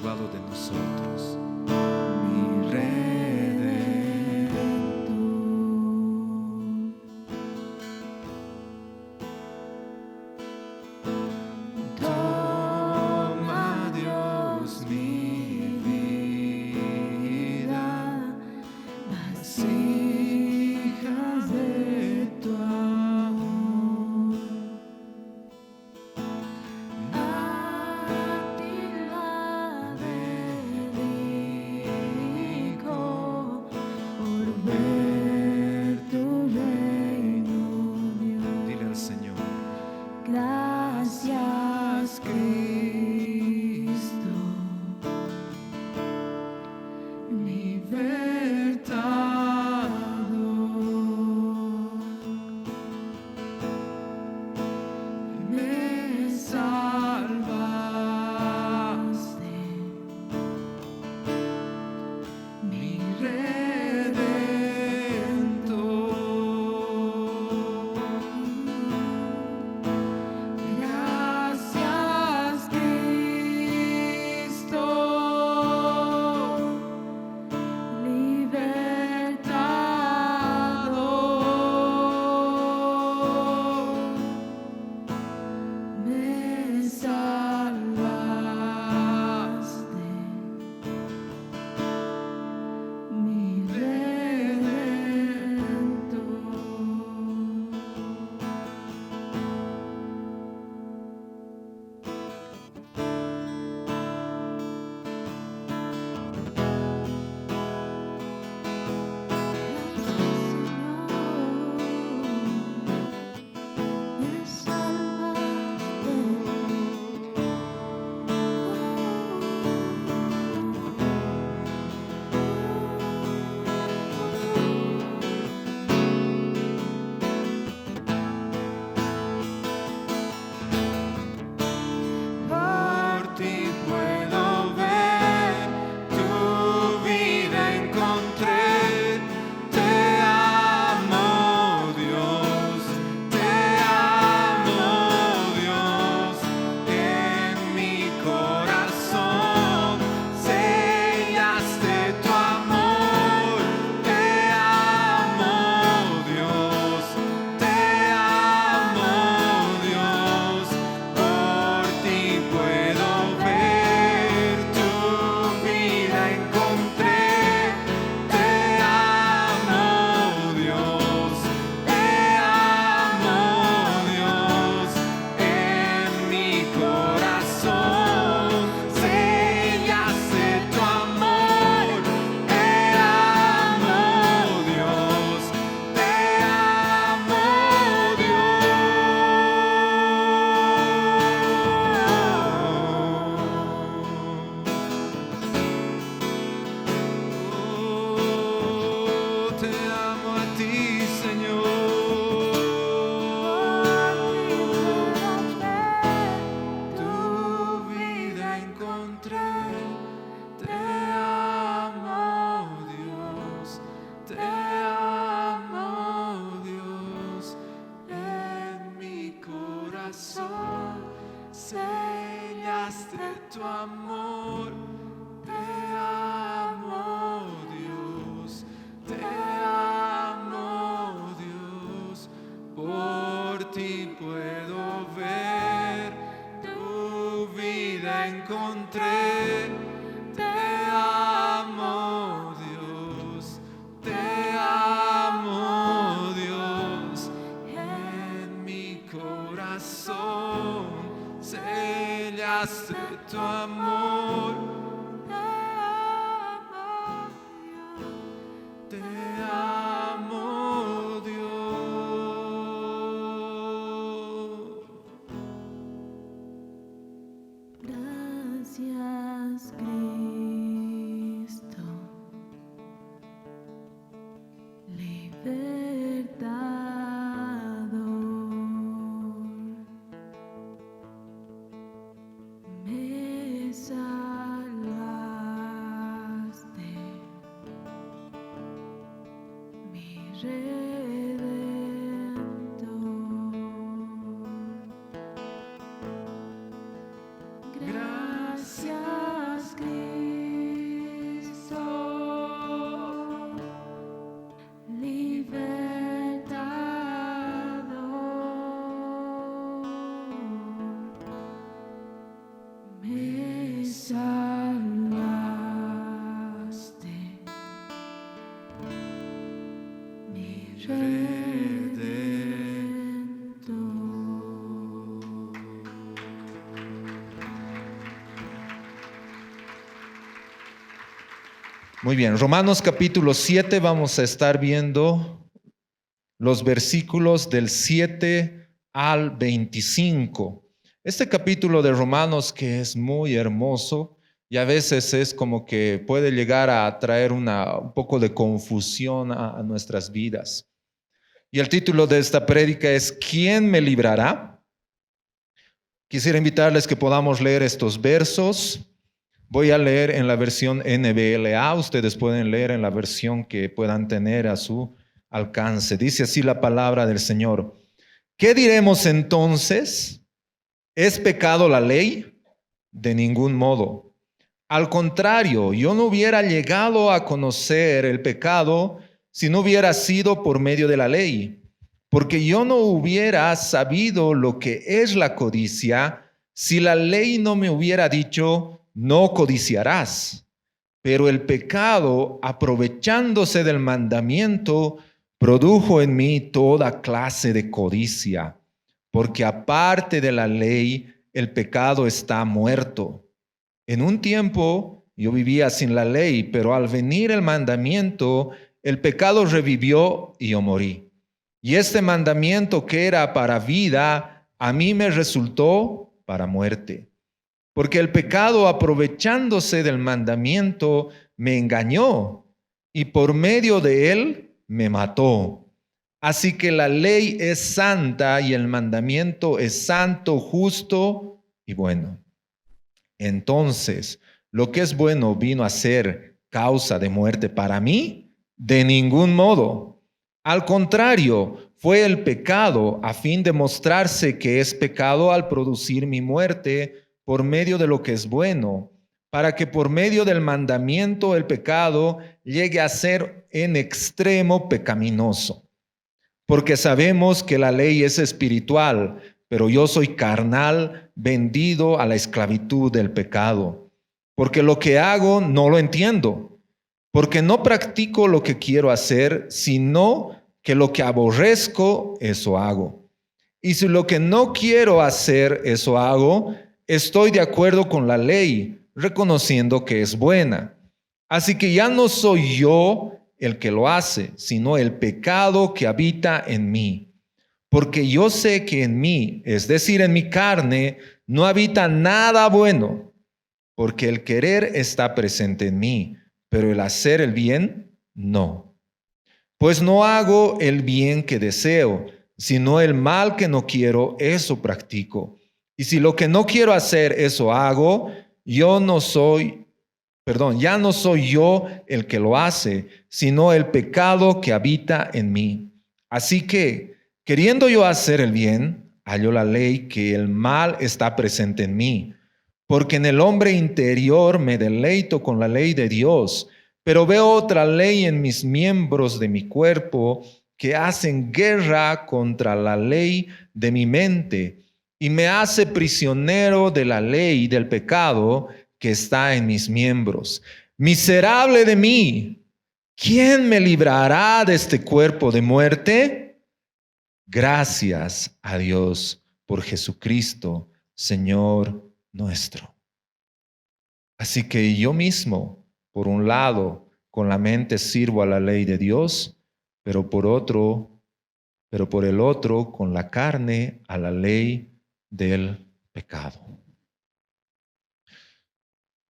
salvado de nosotros. Mi Redentor. Toma, Dios, mi vida, vasijas de tu amor. A ti la dedico por ver tu reino, Dios. Dile al Señor: gracias, Cristo, libertador. Me salvaste, mi Redentor. Gracias, Cristo, libertador. Me salvaste, mi Redentor. Me Por ti puedo ver, tu vida encontré. Te amo, Dios, en mi corazón sellaste tu amor. Te amo, Dios, por ti puedo ver, tu vida encontré. Te amo, Dios, en mi corazón sellaste tu amor. Te amo, Dios, Oh, te amo a ti, Señor. Tu vida encontré. Te amo, Dios, en mi corazón sellaste tu amor. Te amo, Dios, por ti puedo ver, tu vida encontré. Te amo, Dios, en mi corazón sellaste tu amor. Te amo, Dios. Gracias, Cristo, libertador. Me salvaste, mi Redentor. Gracias, Cristo. Muy bien, Romanos capítulo 7, vamos a estar viendo los versículos del 7 al 25. Este capítulo de Romanos que es muy hermoso y a veces es como que puede llegar a traer un poco de confusión a nuestras vidas. Y el título de esta prédica es ¿Quién me librará? Quisiera invitarles que podamos leer estos versos. Voy a leer en la versión NBLA, ustedes pueden leer en la versión que puedan tener a su alcance. Dice así la palabra del Señor. ¿Qué diremos entonces? ¿Es pecado la ley? De ningún modo. Al contrario, yo no hubiera llegado a conocer el pecado si no hubiera sido por medio de la ley, porque yo no hubiera sabido lo que es la codicia si la ley no me hubiera dicho no codiciarás. Pero el pecado, aprovechándose del mandamiento, produjo en mí toda clase de codicia, porque aparte de la ley, el pecado está muerto. En un tiempo yo vivía sin la ley, pero al venir el mandamiento, el pecado revivió y yo morí. Y este mandamiento que era para vida, a mí me resultó para muerte. Porque el pecado, aprovechándose del mandamiento, me engañó y por medio de él me mató. Así que la ley es santa y el mandamiento es santo, justo y bueno. Entonces, ¿lo que es bueno vino a ser causa de muerte para mí? De ningún modo. Al contrario, fue el pecado a fin de mostrarse que es pecado al producir mi muerte por medio de lo que es bueno, para que por medio del mandamiento el pecado llegue a ser en extremo pecaminoso. Porque sabemos que la ley es espiritual, pero yo soy carnal, vendido a la esclavitud del pecado. Porque lo que hago no lo entiendo, porque no practico lo que quiero hacer, sino que lo que aborrezco, eso hago. Y si lo que no quiero hacer, eso hago, estoy de acuerdo con la ley, reconociendo que es buena. Así que ya no soy yo el que lo hace, sino el pecado que habita en mí. Porque yo sé que en mí, es decir, en mi carne, no habita nada bueno, porque el querer está presente en mí, pero el hacer el bien, no. Pues no hago el bien que deseo, sino el mal que no quiero, eso practico. Y si lo que no quiero hacer, eso hago, ya no soy yo el que lo hace, sino el pecado que habita en mí. Así que, queriendo yo hacer el bien, hallo la ley que el mal está presente en mí. Porque en el hombre interior me deleito con la ley de Dios, pero veo otra ley en mis miembros de mi cuerpo que hacen guerra contra la ley de mi mente y me hace prisionero de la ley del pecado que está en mis miembros. Miserable de mí, ¿quién me librará de este cuerpo de muerte? Gracias a Dios por Jesucristo, Señor nuestro. Así que yo mismo, por un lado, con la mente sirvo a la ley de Dios, pero por el otro, con la carne, a la ley del pecado.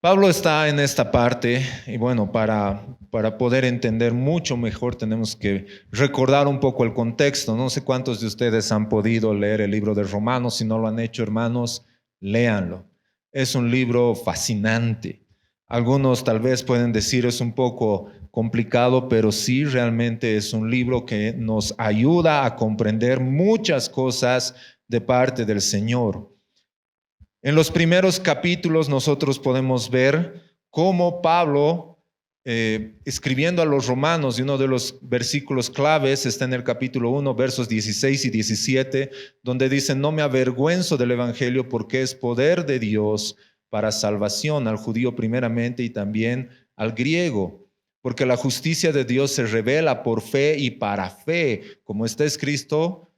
Pablo está en esta parte y bueno, para poder entender mucho mejor tenemos que recordar un poco el contexto. No sé cuántos de ustedes han podido leer el libro de Romanos. Si no lo han hecho, hermanos, léanlo. Es un libro fascinante. Algunos tal vez pueden decir es un poco complicado, pero sí realmente es un libro que nos ayuda a comprender muchas cosas de parte del Señor. En los primeros capítulos nosotros podemos ver cómo Pablo, escribiendo a los romanos, y uno de los versículos claves está en el capítulo 1, versos 16 y 17, donde dice, no me avergüenzo del evangelio porque es poder de Dios para salvación al judío primeramente y también al griego. porque la justicia de Dios se revela por fe y para fe, como está escrito.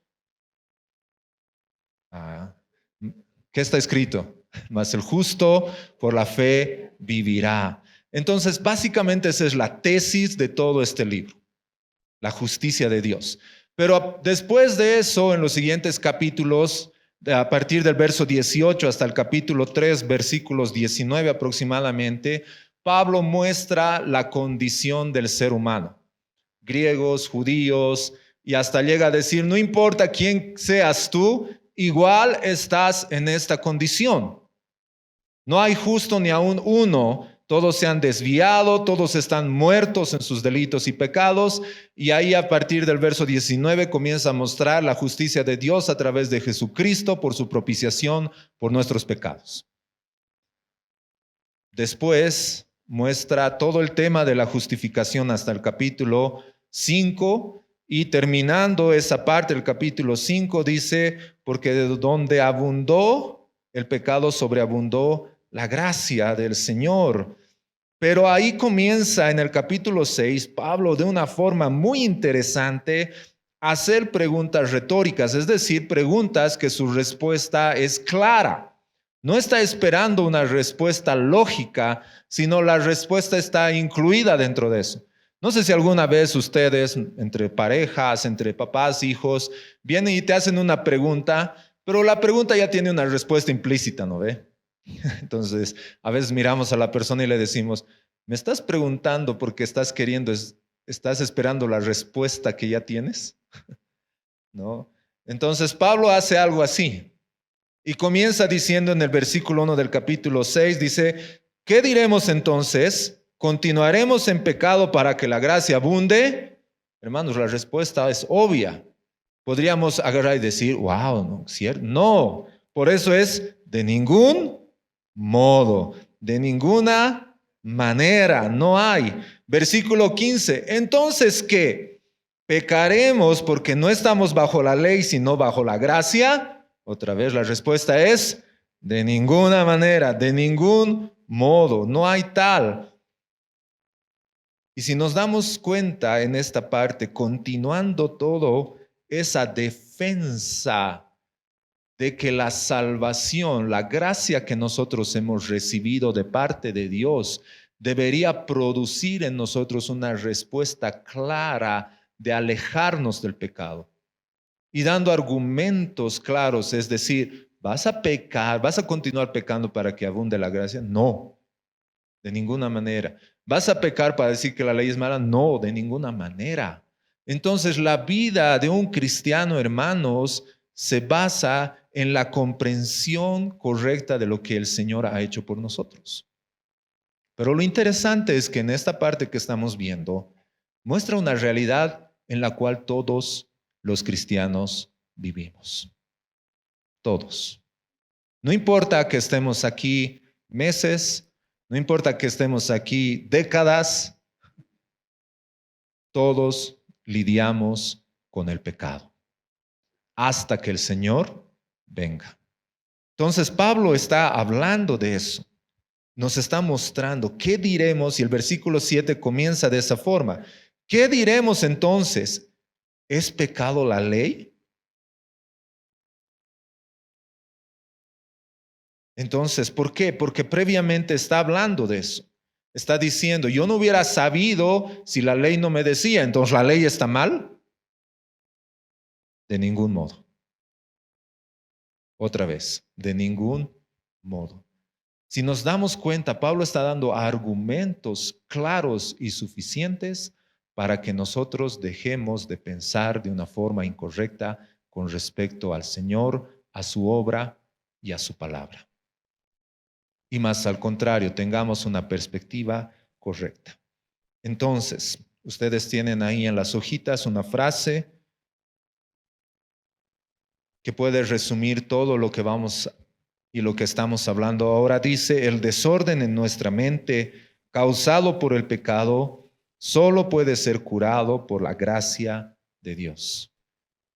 ¿Qué está escrito? Mas el justo por la fe vivirá. Entonces, básicamente esa es la tesis de todo este libro, la justicia de Dios. Pero después de eso, en los siguientes capítulos, a partir del verso 18 hasta el capítulo 3, versículos 19 aproximadamente, Pablo muestra la condición del ser humano. Griegos, judíos, y hasta llega a decir, no importa quién seas tú, igual estás en esta condición. No hay justo ni aún uno, todos se han desviado, todos están muertos en sus delitos y pecados, y ahí a partir del verso 19 comienza a mostrar la justicia de Dios a través de Jesucristo por su propiciación por nuestros pecados. Después muestra todo el tema de la justificación hasta el capítulo 5, y terminando esa parte del capítulo 5 dice, porque de donde abundó el pecado sobreabundó la gracia del Señor. Pero ahí comienza en el capítulo 6, Pablo de una forma muy interesante a hacer preguntas retóricas, es decir, preguntas que su respuesta es clara. No está esperando una respuesta lógica, sino la respuesta está incluida dentro de eso. No sé si alguna vez ustedes, entre parejas, entre papás, hijos, vienen y te hacen una pregunta, pero la pregunta ya tiene una respuesta implícita, ¿no ve? Entonces, a veces miramos a la persona y le decimos, ¿me estás preguntando porque estás esperando la respuesta que ya tienes? ¿No? Entonces, Pablo hace algo así y comienza diciendo en el versículo 1 del capítulo 6, dice, ¿qué diremos entonces? ¿Continuaremos en pecado para que la gracia abunde? Hermanos, la respuesta es obvia. Podríamos agarrar y decir, wow, ¿no? ¿Cierto? No, por eso es de ningún modo, de ninguna manera, no hay. Versículo 15, entonces, ¿qué? ¿Pecaremos porque no estamos bajo la ley, sino bajo la gracia? Otra vez la respuesta es, de ninguna manera, de ningún modo, no hay tal. Y si nos damos cuenta en esta parte, continuando todo esa defensa de que la salvación, la gracia que nosotros hemos recibido de parte de Dios, debería producir en nosotros una respuesta clara de alejarnos del pecado. Y dando argumentos claros, es decir, ¿vas a pecar, vas a continuar pecando para que abunde la gracia? No, de ninguna manera. ¿Vas a pecar para decir que la ley es mala? No, de ninguna manera. Entonces, la vida de un cristiano, hermanos, se basa en la comprensión correcta de lo que el Señor ha hecho por nosotros. Pero lo interesante es que en esta parte que estamos viendo, muestra una realidad en la cual todos los cristianos vivimos. Todos. No importa que estemos aquí meses, no importa que estemos aquí décadas, todos lidiamos con el pecado hasta que el Señor venga. Entonces Pablo está hablando de eso, nos está mostrando qué diremos, y el versículo 7 comienza de esa forma. ¿Qué diremos entonces? ¿Es pecado la ley? Entonces, ¿por qué? Porque previamente está hablando de eso. Está diciendo, yo no hubiera sabido si la ley no me decía, entonces ¿la ley está mal? De ningún modo. Otra vez, de ningún modo. Si nos damos cuenta, Pablo está dando argumentos claros y suficientes para que nosotros dejemos de pensar de una forma incorrecta con respecto al Señor, a su obra y a su palabra. Y más al contrario, tengamos una perspectiva correcta. Entonces, ustedes tienen ahí en las hojitas una frase que puede resumir todo lo que vamos y lo que estamos hablando ahora. Dice, el desorden en nuestra mente causado por el pecado solo puede ser curado por la gracia de Dios.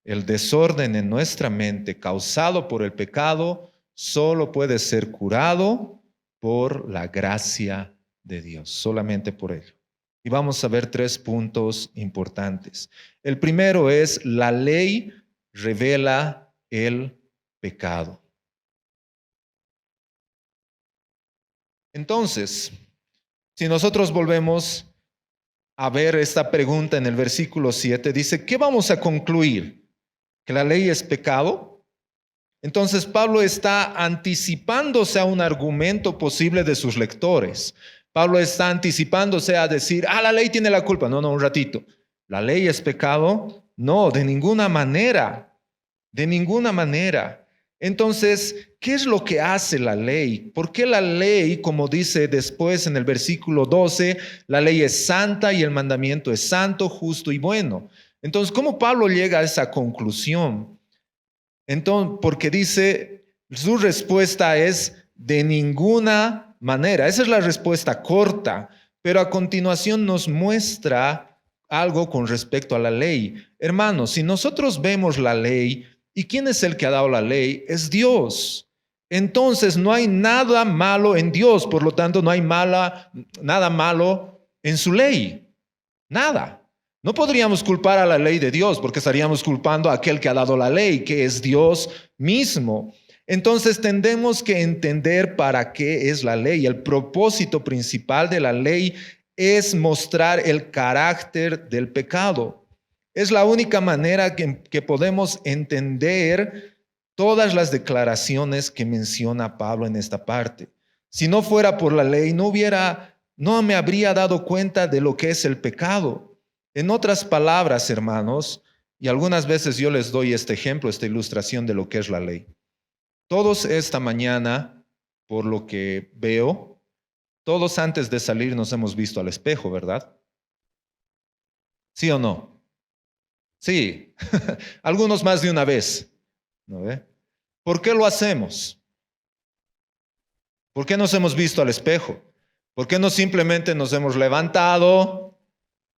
El desorden en nuestra mente causado por el pecado solo puede ser curado por la gracia de Dios, solamente por ello. Y vamos a ver 3 puntos importantes. El primero es: la ley revela el pecado. Entonces, si nosotros volvemos a ver esta pregunta en el versículo 7, dice, ¿qué vamos a concluir? ¿Que la ley es pecado? Entonces Pablo está anticipándose a un argumento posible de sus lectores. Pablo está anticipándose a decir, la ley tiene la culpa. No, un ratito. ¿La ley es pecado? No, de ninguna manera. De ninguna manera. Entonces, ¿qué es lo que hace la ley? ¿Por qué la ley, como dice después en el versículo 12, la ley es santa y el mandamiento es santo, justo y bueno? Entonces, ¿cómo Pablo llega a esa conclusión? Entonces, porque dice, su respuesta es de ninguna manera. Esa es la respuesta corta, pero a continuación nos muestra algo con respecto a la ley. Hermanos, si nosotros vemos la ley, ¿y quién es el que ha dado la ley? Es Dios. Entonces no hay nada malo en Dios, por lo tanto no hay nada malo en su ley. Nada. No podríamos culpar a la ley de Dios porque estaríamos culpando a aquel que ha dado la ley, que es Dios mismo. Entonces tendemos que entender para qué es la ley. El propósito principal de la ley es mostrar el carácter del pecado. Es la única manera que podemos entender todas las declaraciones que menciona Pablo en esta parte. Si no fuera por la ley, no me habría dado cuenta de lo que es el pecado. En otras palabras, hermanos, y algunas veces yo les doy este ejemplo, esta ilustración de lo que es la ley. Todos esta mañana, por lo que veo, todos antes de salir nos hemos visto al espejo, ¿verdad? ¿Sí o no? Sí, algunos más de una vez. ¿No ve? ¿Por qué lo hacemos? ¿Por qué nos hemos visto al espejo? ¿Por qué no simplemente nos hemos levantado?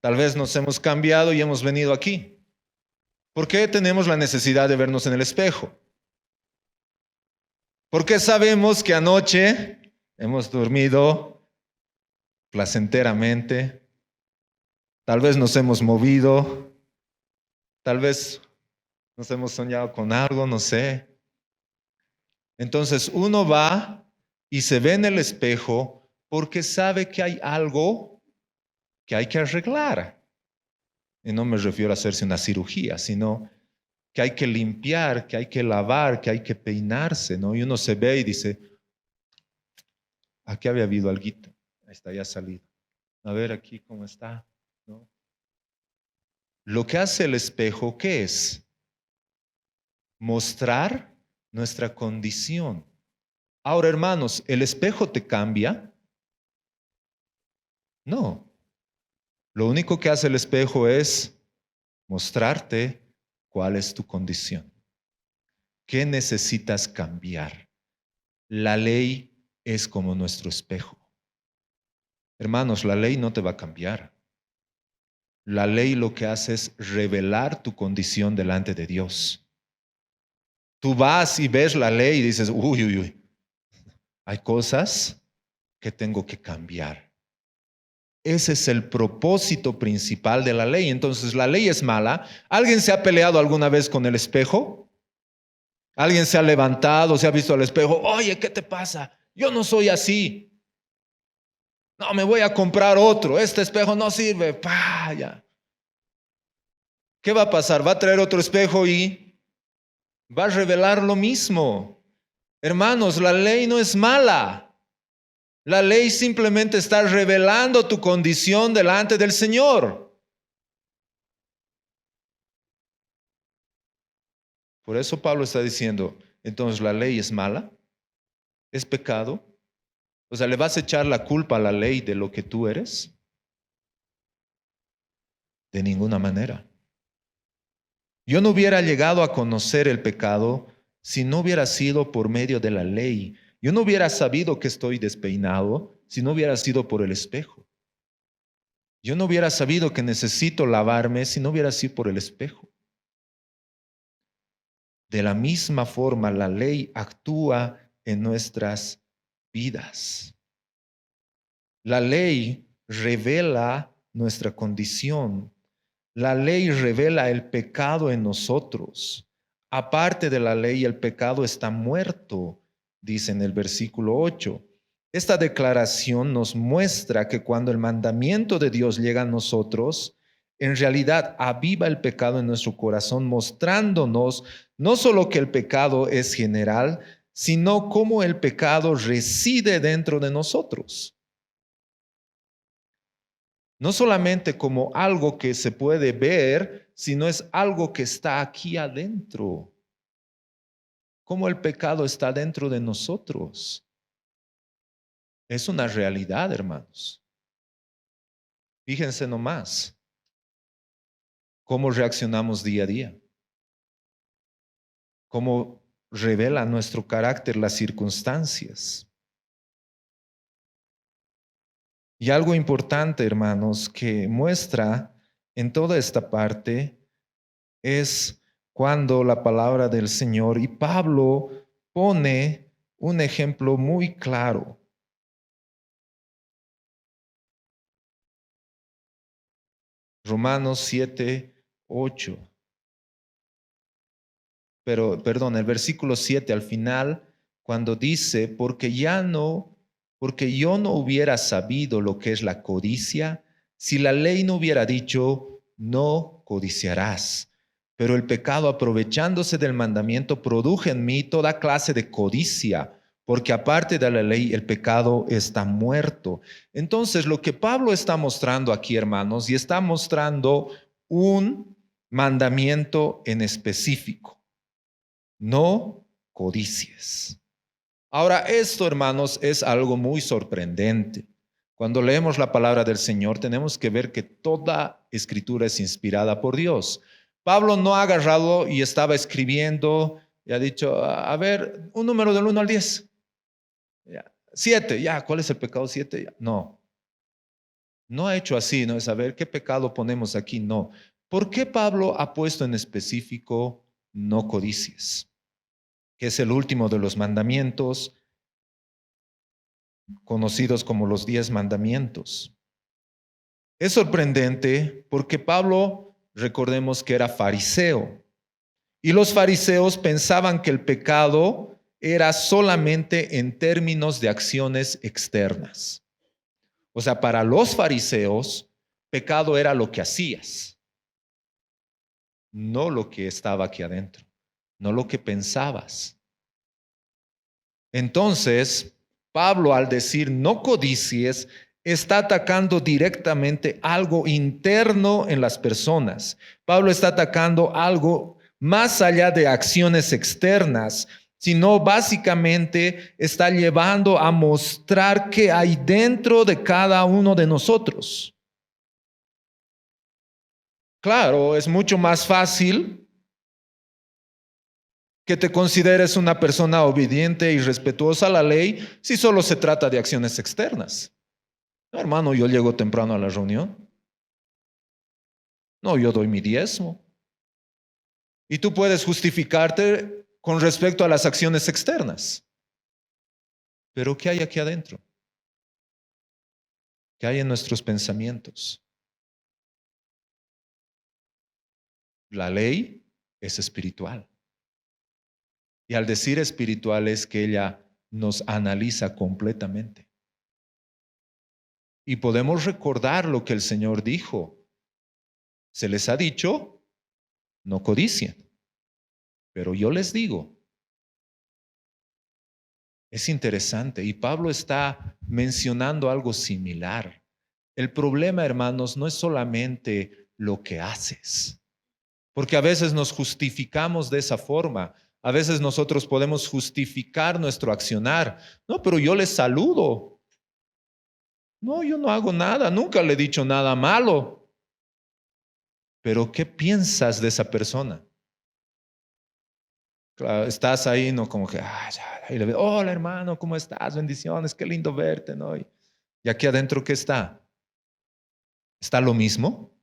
Tal vez nos hemos cambiado y hemos venido aquí. ¿Por qué tenemos la necesidad de vernos en el espejo? Porque sabemos que anoche hemos dormido placenteramente. Tal vez nos hemos movido. Tal vez nos hemos soñado con algo, no sé. Entonces uno va y se ve en el espejo porque sabe que hay algo que hay que arreglar. Y no me refiero a hacerse una cirugía, sino que hay que limpiar, que hay que lavar, que hay que peinarse, ¿no? Y uno se ve y dice, aquí había habido alguito, ahí está, ya salido. A ver aquí cómo está, ¿no? Lo que hace el espejo, ¿qué es? Mostrar nuestra condición. Ahora, hermanos, ¿el espejo te cambia? No. Lo único que hace el espejo es mostrarte cuál es tu condición. ¿Qué necesitas cambiar? La ley es como nuestro espejo. Hermanos, la ley no te va a cambiar. La ley lo que hace es revelar tu condición delante de Dios. Tú vas y ves la ley y dices, uy, hay cosas que tengo que cambiar. Ese es el propósito principal de la ley. Entonces, la ley es mala. ¿Alguien se ha peleado alguna vez con el espejo? ¿Alguien se ha levantado, se ha visto al espejo? Oye, ¿qué te pasa? Yo no soy así. No, me voy a comprar otro. Este espejo no sirve. Ya. ¿Qué va a pasar? Va a traer otro espejo y va a revelar lo mismo. Hermanos, la ley no es mala. La ley simplemente está revelando tu condición delante del Señor. Por eso Pablo está diciendo, entonces la ley es mala, es pecado. O sea, ¿le vas a echar la culpa a la ley de lo que tú eres? De ninguna manera. Yo no hubiera llegado a conocer el pecado si no hubiera sido por medio de la ley. Yo no hubiera sabido que estoy despeinado si no hubiera sido por el espejo. Yo no hubiera sabido que necesito lavarme si no hubiera sido por el espejo. De la misma forma, la ley actúa en nuestras vidas. La ley revela nuestra condición. La ley revela el pecado en nosotros. Aparte de la ley, el pecado está muerto, dice en el versículo 8. Esta declaración nos muestra que cuando el mandamiento de Dios llega a nosotros, en realidad aviva el pecado en nuestro corazón, mostrándonos no solo que el pecado es general, sino cómo el pecado reside dentro de nosotros. No solamente como algo que se puede ver, sino es algo que está aquí adentro. Cómo el pecado está dentro de nosotros. Es una realidad, hermanos. Fíjense nomás cómo reaccionamos día a día. Cómo revela nuestro carácter las circunstancias. Y algo importante, hermanos, que muestra en toda esta parte es cuando la palabra del Señor, y Pablo pone un ejemplo muy claro. Romanos 7:8. Perdón, el versículo 7 al final, cuando dice, porque yo no hubiera sabido lo que es la codicia, si la ley no hubiera dicho, no codiciarás. Pero el pecado, aprovechándose del mandamiento, produjo en mí toda clase de codicia, porque aparte de la ley, el pecado está muerto. Entonces, lo que Pablo está mostrando aquí, hermanos, y está mostrando un mandamiento en específico. No codicies. Ahora, esto, hermanos, es algo muy sorprendente. Cuando leemos la palabra del Señor, tenemos que ver que toda escritura es inspirada por Dios. Pablo no ha agarrado y estaba escribiendo y ha dicho, a ver, un número del 1 al 10. Ya. 7, ya, ¿cuál es el pecado 7? No. No ha hecho así, no es a ver qué pecado ponemos aquí, no. ¿Por qué Pablo ha puesto en específico no codicies? Que es el último de los mandamientos, conocidos como los 10 mandamientos. Es sorprendente porque Pablo, recordemos que era fariseo, y los fariseos pensaban que el pecado era solamente en términos de acciones externas. O sea, para los fariseos, pecado era lo que hacías, no lo que estaba aquí adentro, no lo que pensabas. Entonces, Pablo, al decir no codicies, está atacando directamente algo interno en las personas. Pablo está atacando algo más allá de acciones externas, sino básicamente está llevando a mostrar qué hay dentro de cada uno de nosotros. Claro, es mucho más fácil que te consideres una persona obediente y respetuosa a la ley si solo se trata de acciones externas. No, hermano, yo llego temprano a la reunión. No, yo doy mi diezmo. Y tú puedes justificarte con respecto a las acciones externas. Pero ¿qué hay aquí adentro? ¿Qué hay en nuestros pensamientos? La ley es espiritual. Y al decir espiritual es que ella nos analiza completamente. Y podemos recordar lo que el Señor dijo. Se les ha dicho, no codicien. Pero yo les digo, es interesante. Y Pablo está mencionando algo similar. El problema, hermanos, no es solamente lo que haces. Porque a veces nos justificamos de esa forma. A veces nosotros podemos justificar nuestro accionar. No, pero yo les saludo. No, yo no hago nada. Nunca le he dicho nada malo. Pero ¿qué piensas de esa persona? Claro, estás ahí, ¿no? Como que, y le ves, hola hermano, ¿cómo estás? Bendiciones, qué lindo verte, ¿no? Y aquí adentro, ¿qué está? ¿Está lo mismo?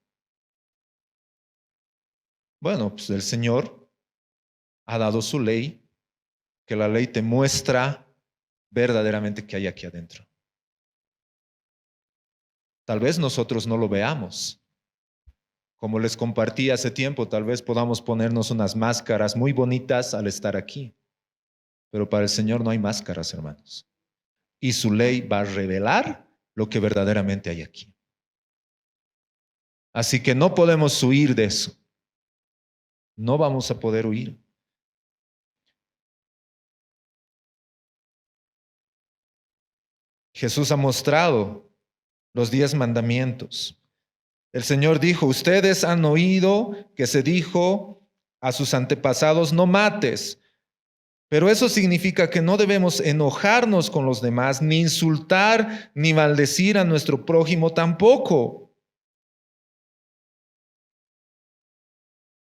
Bueno, pues el Señor ha dado su ley, que la ley te muestra verdaderamente qué hay aquí adentro. Tal vez nosotros no lo veamos. Como les compartí hace tiempo, tal vez podamos ponernos unas máscaras muy bonitas al estar aquí. Pero para el Señor no hay máscaras, hermanos. Y su ley va a revelar lo que verdaderamente hay aquí. Así que no podemos huir de eso. No vamos a poder huir. Jesús ha mostrado los 10 mandamientos. El Señor dijo, ustedes han oído que se dijo a sus antepasados, no mates. Pero eso significa que no debemos enojarnos con los demás, ni insultar, ni maldecir a nuestro prójimo tampoco.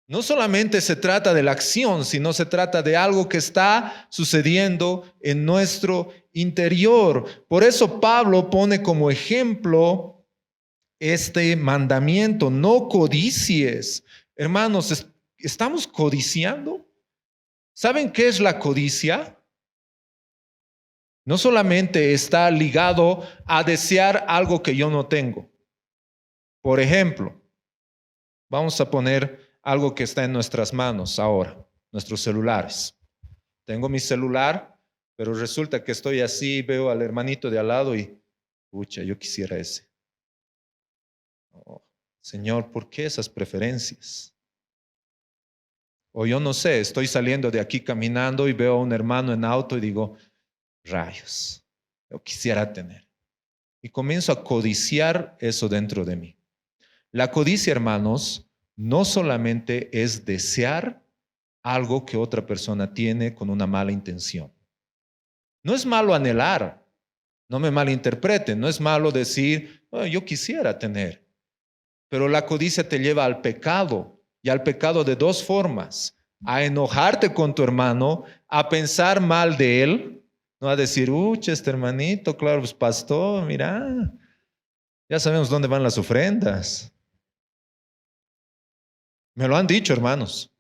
No solamente se trata de la acción, sino se trata de algo que está sucediendo en nuestro interior. Por eso Pablo pone como ejemplo este mandamiento, no codicies. Hermanos, ¿estamos codiciando? ¿Saben qué es la codicia? No solamente está ligado a desear algo que yo no tengo. Por ejemplo, vamos a poner algo que está en nuestras manos ahora, nuestros celulares. Tengo mi celular, pero resulta que estoy así, veo al hermanito de al lado y, pucha, yo quisiera ese. Oh, Señor, ¿por qué esas preferencias? O yo no sé, estoy saliendo de aquí caminando y veo a un hermano en auto y digo, rayos, yo quisiera tener. Y comienzo a codiciar eso dentro de mí. La codicia, hermanos, no solamente es desear algo que otra persona tiene con una mala intención. No es malo anhelar, no me malinterpreten, no es malo decir, oh, yo quisiera tener. Pero la codicia te lleva al pecado, y al pecado de 2 formas: a enojarte con tu hermano, a pensar mal de él, no a decir, este hermanito, claro, pues pastor, mira, ya sabemos dónde van las ofrendas. Me lo han dicho, hermanos,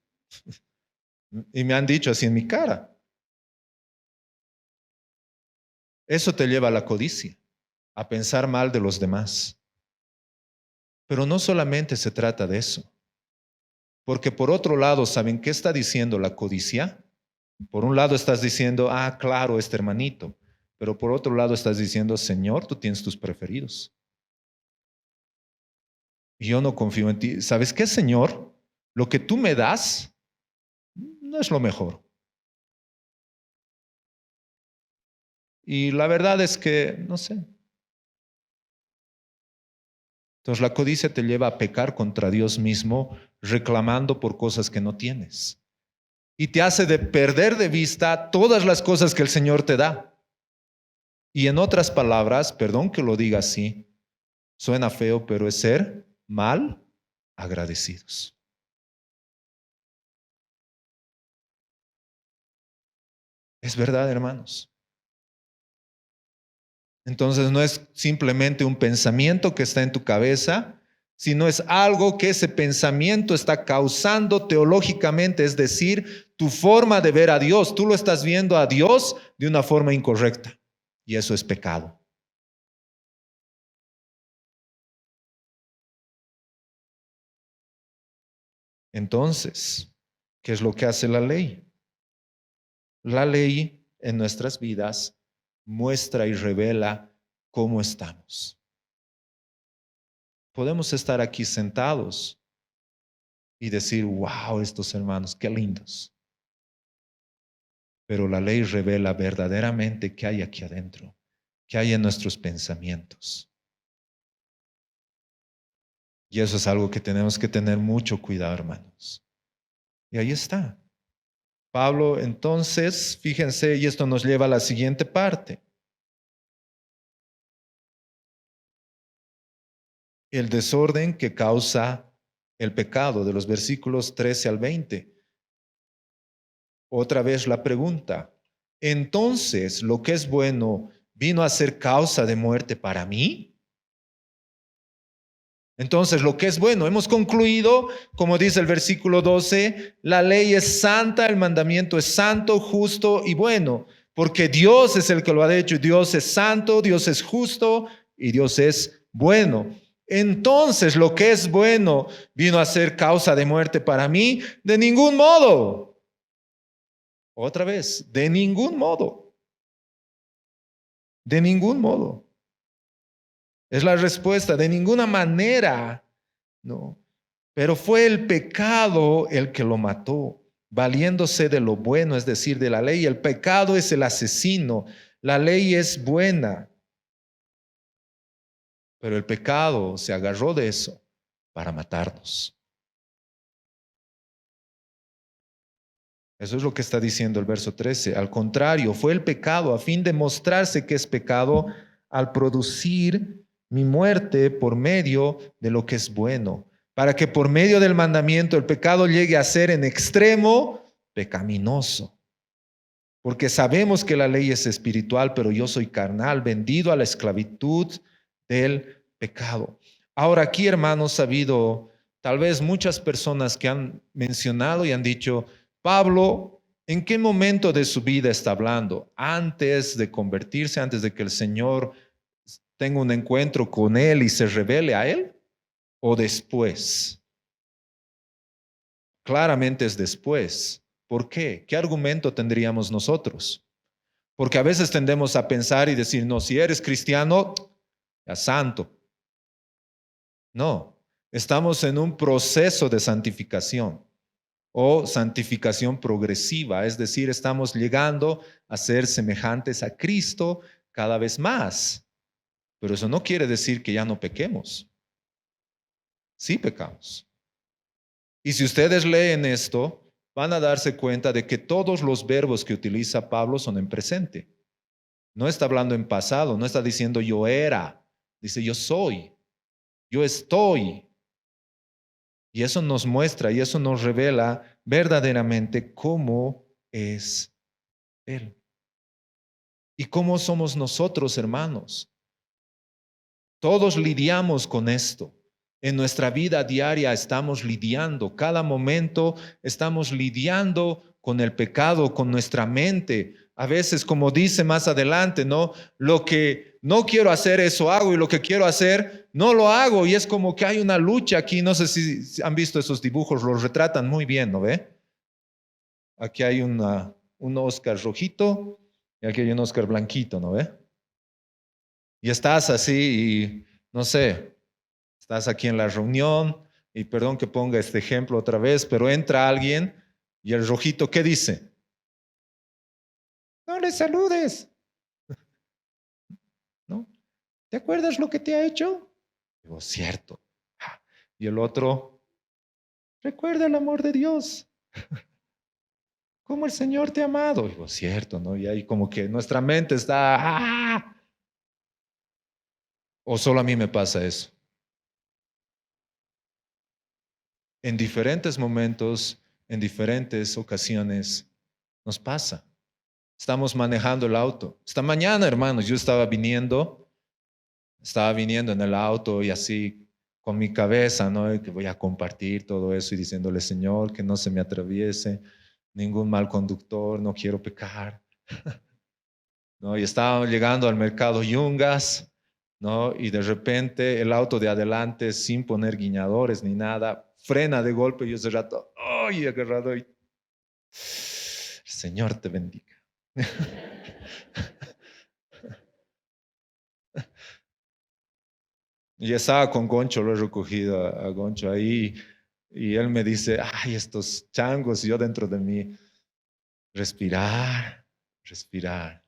y me han dicho así en mi cara. Eso te lleva a la codicia, a pensar mal de los demás. Pero no solamente se trata de eso. Porque por otro lado, ¿saben qué está diciendo la codicia? Por un lado estás diciendo, claro, este hermanito. Pero por otro lado estás diciendo, Señor, tú tienes tus preferidos. Y yo no confío en ti. ¿Sabes qué, Señor? Lo que tú me das no es lo mejor. Y la verdad es que, no sé. Entonces la codicia te lleva a pecar contra Dios mismo, reclamando por cosas que no tienes. Y te hace de perder de vista todas las cosas que el Señor te da. Y en otras palabras, perdón que lo diga así, suena feo, pero es ser mal agradecidos. Es verdad, hermanos. Entonces no es simplemente un pensamiento que está en tu cabeza, sino es algo que ese pensamiento está causando teológicamente, es decir, tu forma de ver a Dios. Tú lo estás viendo a Dios de una forma incorrecta y eso es pecado. Entonces, ¿qué es lo que hace la ley? La ley en nuestras vidas muestra y revela cómo estamos. Podemos estar aquí sentados y decir, wow, estos hermanos, qué lindos. Pero la ley revela verdaderamente qué hay aquí adentro, qué hay en nuestros pensamientos. Y eso es algo que tenemos que tener mucho cuidado, hermanos. Y ahí está. Pablo, entonces, fíjense, y esto nos lleva a la siguiente parte. El desorden que causa el pecado, de los versículos 13 al 20. Otra vez la pregunta, entonces, ¿lo que es bueno vino a ser causa de muerte para mí? Entonces, lo que es bueno, hemos concluido, como dice el versículo 12, la ley es santa, el mandamiento es santo, justo y bueno, porque Dios es el que lo ha hecho, Dios es santo, Dios es justo y Dios es bueno. Entonces, lo que es bueno vino a ser causa de muerte para mí. De ningún modo. Otra vez, de ningún modo. De ningún modo. Es la respuesta, de ninguna manera. No. Pero fue el pecado el que lo mató, valiéndose de lo bueno, es decir, de la ley. El pecado es el asesino. La ley es buena. Pero el pecado se agarró de eso para matarnos. Eso es lo que está diciendo el verso 13. Al contrario, fue el pecado a fin de mostrarse que es pecado al producir mi muerte por medio de lo que es bueno, para que por medio del mandamiento el pecado llegue a ser en extremo pecaminoso. Porque sabemos que la ley es espiritual, pero yo soy carnal, vendido a la esclavitud del pecado. Ahora aquí, hermanos, ha habido tal vez muchas personas que han mencionado y han dicho, Pablo, ¿en qué momento de su vida está hablando? ¿Antes de convertirse, antes de que el Señor tenga un encuentro con él y se revele a él? ¿O después? Claramente es después. ¿Por qué? ¿Qué argumento tendríamos nosotros? Porque a veces tendemos a pensar y decir, no, si eres cristiano, ya santo. No, estamos en un proceso de santificación o santificación progresiva, es decir, estamos llegando a ser semejantes a Cristo cada vez más. Pero eso no quiere decir que ya no pequemos. Sí pecamos. Y si ustedes leen esto, van a darse cuenta de que todos los verbos que utiliza Pablo son en presente. No está hablando en pasado, no está diciendo yo era, dice yo soy, yo estoy. Y eso nos muestra y eso nos revela verdaderamente cómo es Él. ¿Y cómo somos nosotros, hermanos? Todos lidiamos con esto. En nuestra vida diaria estamos lidiando, cada momento estamos lidiando con el pecado, con nuestra mente. A veces, como dice más adelante, ¿no? Lo que no quiero hacer, eso hago, y lo que quiero hacer, no lo hago. Y es como que hay una lucha aquí. No sé si han visto esos dibujos, los retratan muy bien, ¿no ve? Aquí hay un Oscar rojito y aquí hay un Oscar blanquito, ¿no ve? Y estás así y, no sé, estás aquí en la reunión y perdón que ponga este ejemplo otra vez, pero entra alguien y el rojito, ¿qué dice? No le saludes, ¿no? ¿Te acuerdas lo que te ha hecho? Digo, cierto. Y el otro, recuerda el amor de Dios, cómo el Señor te ha amado. Digo, cierto, ¿no? Y ahí como que nuestra mente está, ¡ah! O solo a mí me pasa eso. En diferentes momentos, en diferentes ocasiones, nos pasa. Estamos manejando el auto. Esta mañana, hermanos, yo estaba viniendo en el auto y así con mi cabeza, ¿no? Y que voy a compartir todo eso y diciéndole, Señor, que no se me atraviese ningún mal conductor, no quiero pecar, ¿no? Y estaba llegando al mercado Yungas, ¿no? Y de repente el auto de adelante, sin poner guiñadores ni nada, frena de golpe y yo ese rato, ¡ay! Agarrado y, Señor te bendiga. Y estaba con Goncho, lo he recogido a Goncho ahí, y él me dice, ay, estos changos, y yo dentro de mí, respirar, respirar.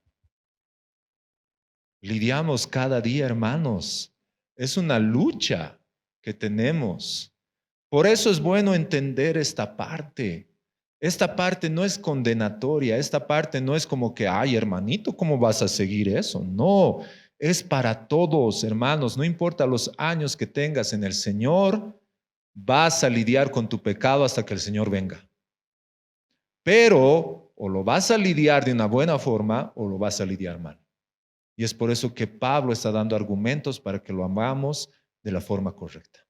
Lidiamos cada día, hermanos. Es una lucha que tenemos. Por eso es bueno entender esta parte. Esta parte no es condenatoria, esta parte no es como que, ay, hermanito, ¿cómo vas a seguir eso? No, es para todos, hermanos, no importa los años que tengas en el Señor, vas a lidiar con tu pecado hasta que el Señor venga. Pero o lo vas a lidiar de una buena forma o lo vas a lidiar mal. Y es por eso que Pablo está dando argumentos para que lo amamos de la forma correcta.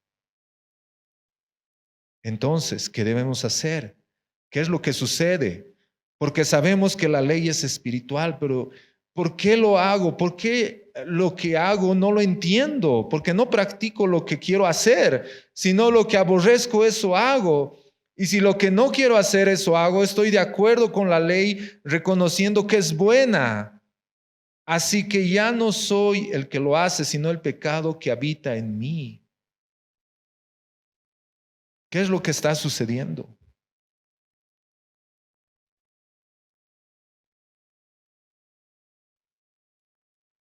Entonces, ¿qué debemos hacer? ¿Qué es lo que sucede? Porque sabemos que la ley es espiritual, pero ¿Por qué lo hago? ¿Por qué lo que hago no lo entiendo? Porque no practico lo que quiero hacer, sino lo que aborrezco, eso hago. Y si lo que no quiero hacer, eso hago, estoy de acuerdo con la ley, reconociendo que es buena. Así que ya no soy el que lo hace, sino el pecado que habita en mí. ¿Qué es lo que está sucediendo?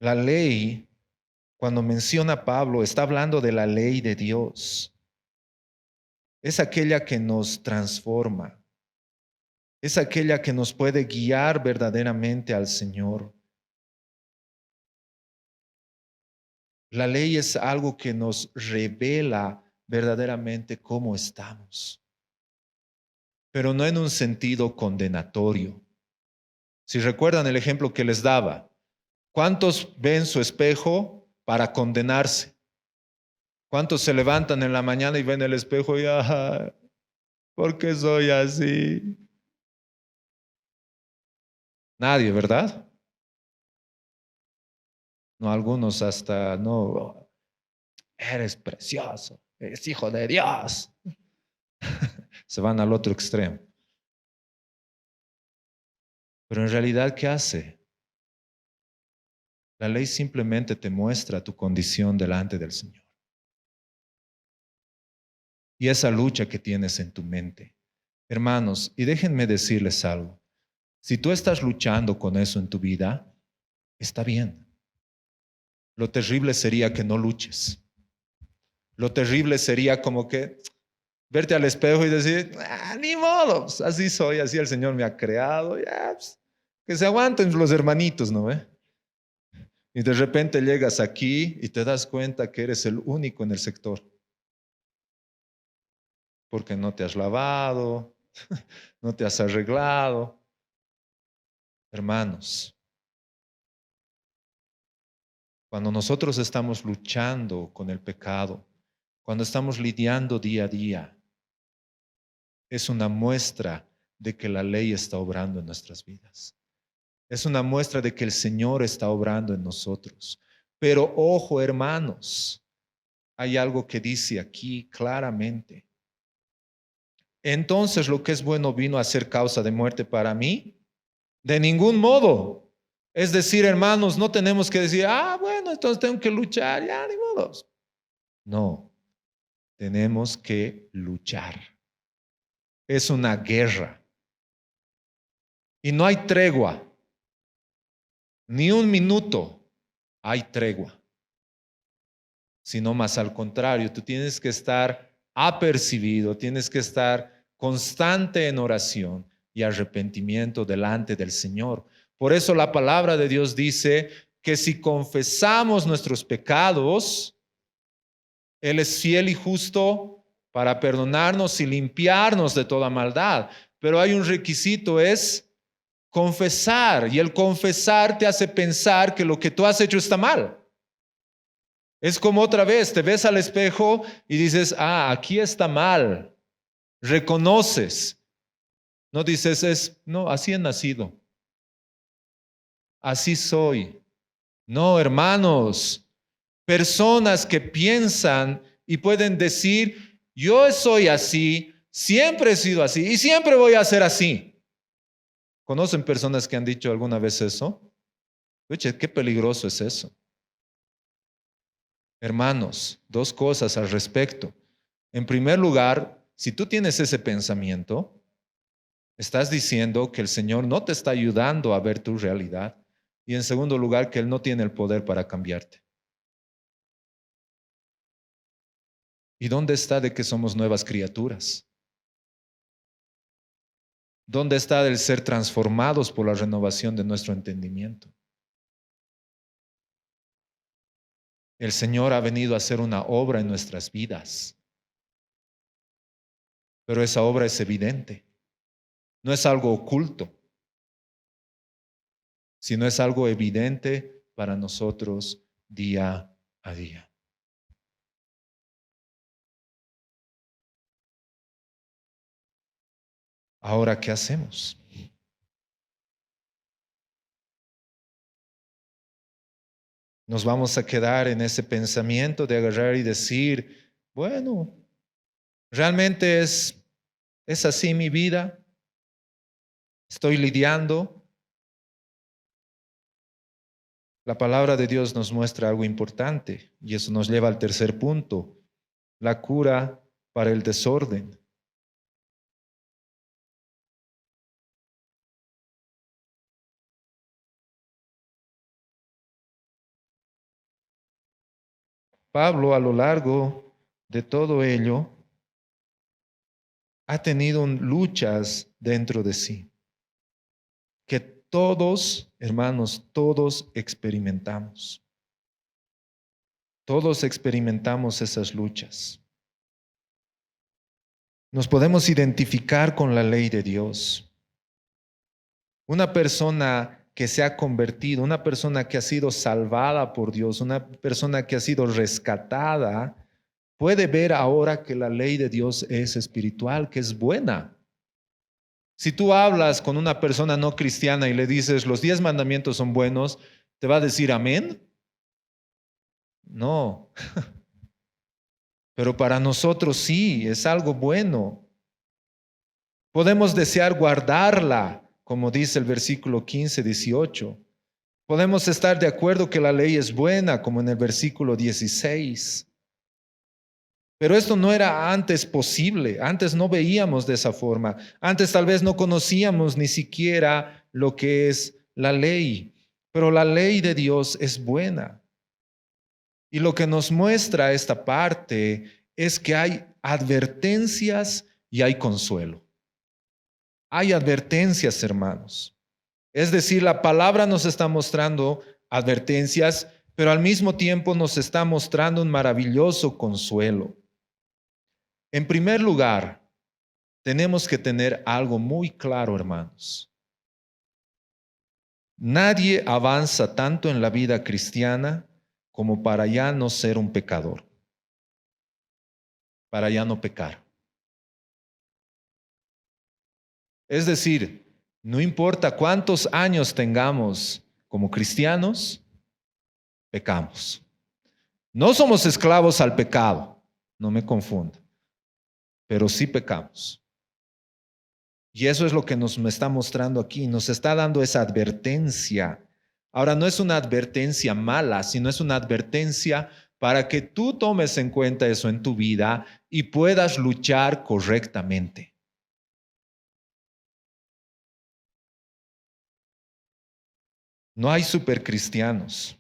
La ley, cuando menciona Pablo, está hablando de la ley de Dios. Es aquella que nos transforma. Es aquella que nos puede guiar verdaderamente al Señor. La ley es algo que nos revela verdaderamente cómo estamos, pero no en un sentido condenatorio. Si recuerdan el ejemplo que les daba, ¿cuántos ven su espejo para condenarse? ¿Cuántos se levantan en la mañana y ven el espejo y, ¿por qué soy así? Nadie, ¿verdad? No, algunos hasta, no, eres precioso, eres hijo de Dios. Se van al otro extremo. Pero en realidad, ¿qué hace? La ley simplemente te muestra tu condición delante del Señor. Y esa lucha que tienes en tu mente. Hermanos, y déjenme decirles algo. Si tú estás luchando con eso en tu vida, está bien. Lo terrible sería que no luches. Lo terrible sería como que verte al espejo y decir, ni modo, pues, así soy, así el Señor me ha creado, ya, pues, que se aguanten los hermanitos, ¿no ve? Y de repente llegas aquí y te das cuenta que eres el único en el sector, porque no te has lavado, no te has arreglado. Hermanos, cuando nosotros estamos luchando con el pecado, cuando estamos lidiando día a día, es una muestra de que la ley está obrando en nuestras vidas. Es una muestra de que el Señor está obrando en nosotros. Pero ojo, hermanos, hay algo que dice aquí claramente. Entonces, ¿lo que es bueno vino a ser causa de muerte para mí? De ningún modo. Es decir, hermanos, no tenemos que decir, bueno, entonces tengo que luchar, ya, ni modo. No, tenemos que luchar. Es una guerra. Y no hay tregua. Ni un minuto hay tregua. Sino más al contrario, tú tienes que estar apercibido, tienes que estar constante en oración y arrepentimiento delante del Señor. Por eso la palabra de Dios dice que si confesamos nuestros pecados, Él es fiel y justo para perdonarnos y limpiarnos de toda maldad. Pero hay un requisito, es confesar, y el confesar te hace pensar que lo que tú has hecho está mal. Es como otra vez, te ves al espejo y dices, aquí está mal. Reconoces. No dices, no, así he nacido. Así soy. No, hermanos, personas que piensan y pueden decir, yo soy así, siempre he sido así y siempre voy a ser así. ¿Conocen personas que han dicho alguna vez eso? Oye, qué peligroso es eso. Hermanos, dos cosas al respecto. En primer lugar, si tú tienes ese pensamiento, estás diciendo que el Señor no te está ayudando a ver tu realidad. Y en segundo lugar, que Él no tiene el poder para cambiarte. ¿Y dónde está de que somos nuevas criaturas? ¿Dónde está el ser transformados por la renovación de nuestro entendimiento? El Señor ha venido a hacer una obra en nuestras vidas, pero esa obra es evidente, no es algo oculto, sino es algo evidente para nosotros día a día. Ahora, ¿qué hacemos? Nos vamos a quedar en ese pensamiento de agarrar y decir, bueno, realmente es así mi vida, estoy lidiando. La palabra de Dios nos muestra algo importante y eso nos lleva al tercer punto, la cura para el desorden. Pablo a lo largo de todo ello ha tenido luchas dentro de sí, que todos, hermanos, todos experimentamos. Todos experimentamos esas luchas. Nos podemos identificar con la ley de Dios. Una persona que se ha convertido, una persona que ha sido salvada por Dios, una persona que ha sido rescatada, puede ver ahora que la ley de Dios es espiritual, que es buena. Si tú hablas con una persona no cristiana y le dices los 10 mandamientos son buenos, ¿te va a decir amén? No. Pero para nosotros sí, es algo bueno. Podemos desear guardarla, como dice el versículo 15, 18. Podemos estar de acuerdo que la ley es buena, como en el versículo 16. Pero esto no era antes posible, antes no veíamos de esa forma, antes tal vez no conocíamos ni siquiera lo que es la ley, pero la ley de Dios es buena. Y lo que nos muestra esta parte es que hay advertencias y hay consuelo. Hay advertencias, hermanos. Es decir, la palabra nos está mostrando advertencias, pero al mismo tiempo nos está mostrando un maravilloso consuelo. En primer lugar, tenemos que tener algo muy claro, hermanos. Nadie avanza tanto en la vida cristiana como para ya no ser un pecador, para ya no pecar. Es decir, no importa cuántos años tengamos como cristianos, pecamos. No somos esclavos al pecado, no me confunda, pero sí pecamos. Y eso es lo que me está mostrando aquí, nos está dando esa advertencia. Ahora, no es una advertencia mala, sino es una advertencia para que tú tomes en cuenta eso en tu vida y puedas luchar correctamente. No hay supercristianos.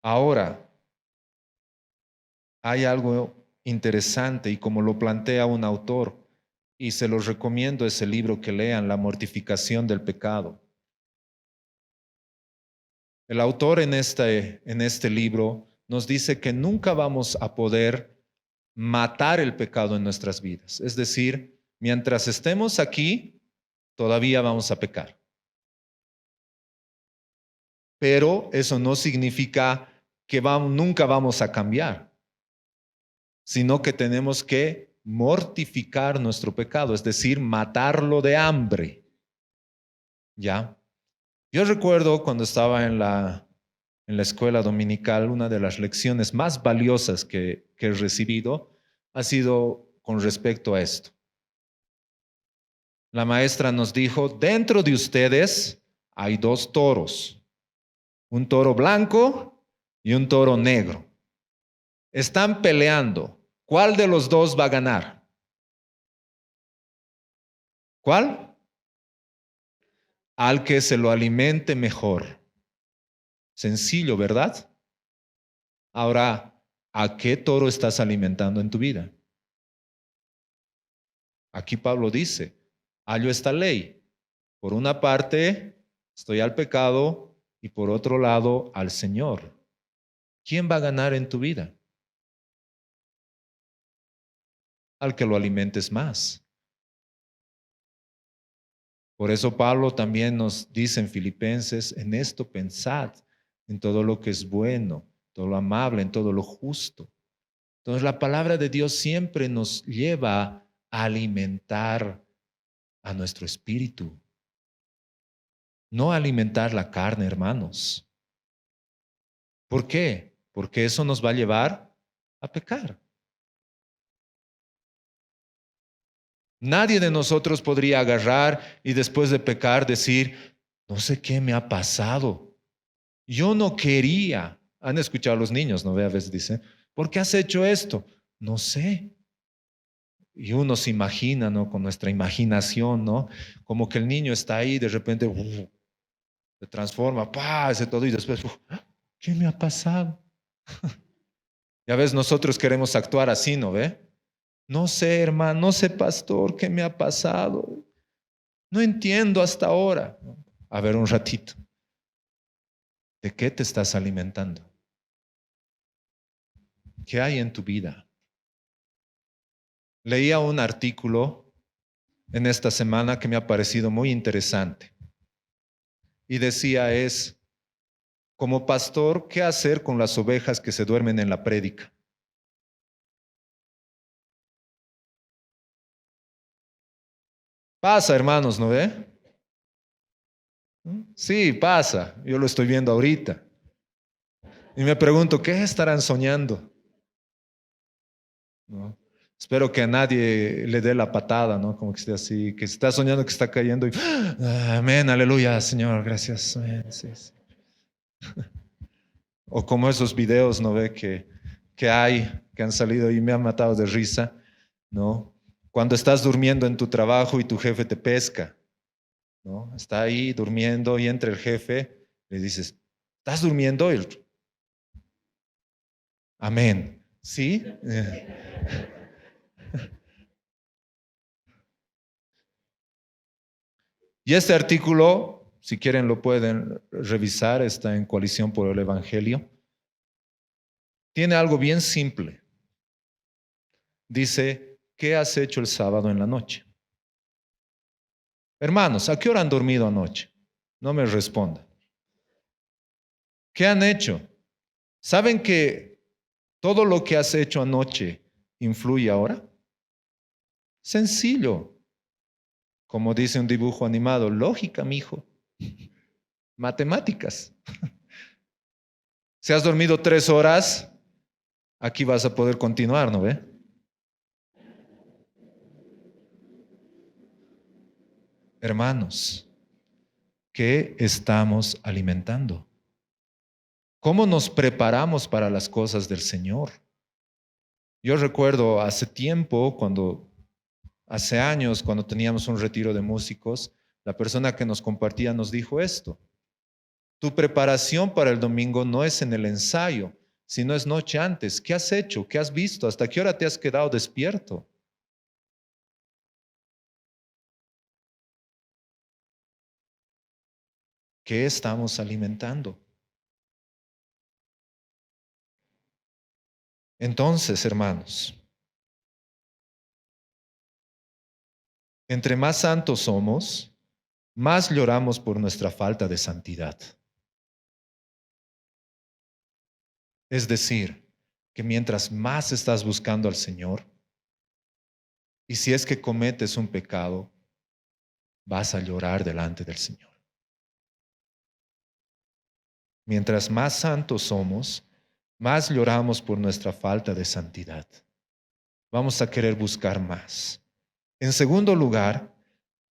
Ahora, hay algo interesante y como lo plantea un autor, y se los recomiendo ese libro que lean, La mortificación del pecado. El autor en este libro nos dice que nunca vamos a poder matar el pecado en nuestras vidas. Es decir, mientras estemos aquí, todavía vamos a pecar. Pero eso no significa que nunca vamos a cambiar, sino que tenemos que mortificar nuestro pecado, es decir, matarlo de hambre. ¿Ya? Yo recuerdo cuando estaba en la escuela dominical, una de las lecciones más valiosas que he recibido ha sido con respecto a esto. La maestra nos dijo, dentro de ustedes hay 2 toros, un toro blanco y un toro negro. Están peleando. ¿Cuál de los 2 va a ganar? ¿Cuál? Al que se lo alimente mejor. Sencillo, ¿verdad? Ahora, ¿a qué toro estás alimentando en tu vida? Aquí Pablo dice, hallo esta ley. Por una parte, estoy al pecado y por otro lado, al Señor. ¿Quién va a ganar en tu vida? Al que lo alimentes más. Por eso Pablo también nos dice en Filipenses, en esto pensad, en todo lo que es bueno, todo lo amable, en todo lo justo. Entonces la palabra de Dios siempre nos lleva a alimentar a nuestro espíritu. no alimentar la carne, hermanos. ¿Por qué? Porque eso nos va a llevar a pecar. Nadie de nosotros podría agarrar y después de pecar decir, no sé qué me ha pasado. Yo no quería. Han escuchado a los niños, ¿no? A veces dicen, ¿por qué has hecho esto? No sé. Y uno se imagina, ¿no? Con nuestra imaginación, ¿no? Como que el niño está ahí, de repente se transforma, ¡pah! Hace todo y después, ¿qué me ha pasado? Y a veces nosotros queremos actuar así, ¿no ve? No sé, hermano, no sé, pastor, ¿qué me ha pasado? No entiendo hasta ahora. A ver, un ratito. ¿De qué te estás alimentando? ¿Qué hay en tu vida? Leía un artículo en esta semana que me ha parecido muy interesante y decía como pastor, ¿qué hacer con las ovejas que se duermen en la prédica? Pasa, hermanos, ¿no ve? Sí, pasa. Yo lo estoy viendo ahorita. Y me pregunto, ¿qué estarán soñando? ¿No? Espero que a nadie le dé la patada, ¿no? Como que esté así, que está soñando que está cayendo y, amén, aleluya, Señor, gracias. Amén, sí, sí. O como esos videos, ¿no ve? Que hay, que han salido y me han matado de risa, ¿no? Cuando estás durmiendo en tu trabajo y tu jefe te pesca, ¿no? Está ahí durmiendo y entra el jefe, le dices, ¿estás durmiendo? Y amén. ¿Sí? Y este artículo, si quieren lo pueden revisar, está en Coalición por el Evangelio. Tiene algo bien simple. Dice, ¿qué has hecho el sábado en la noche? Hermanos, ¿a qué hora han dormido anoche? No me respondan. ¿Qué han hecho? ¿Saben que todo lo que has hecho anoche influye ahora? Sencillo. Como dice un dibujo animado, lógica, mijo. Matemáticas. Si has dormido 3 horas, aquí vas a poder continuar, ¿no ve? Hermanos, ¿qué estamos alimentando? ¿Cómo nos preparamos para las cosas del Señor? Yo recuerdo hace tiempo, hace años, cuando teníamos un retiro de músicos, la persona que nos compartía nos dijo esto: tu preparación para el domingo no es en el ensayo, sino es noche antes. ¿Qué has hecho? ¿Qué has visto? ¿Hasta qué hora te has quedado despierto? ¿Qué estamos alimentando? Entonces, hermanos, entre más santos somos, más lloramos por nuestra falta de santidad. Es decir, que mientras más estás buscando al Señor, y si es que cometes un pecado, vas a llorar delante del Señor. Mientras más santos somos, más lloramos por nuestra falta de santidad. Vamos a querer buscar más. En segundo lugar,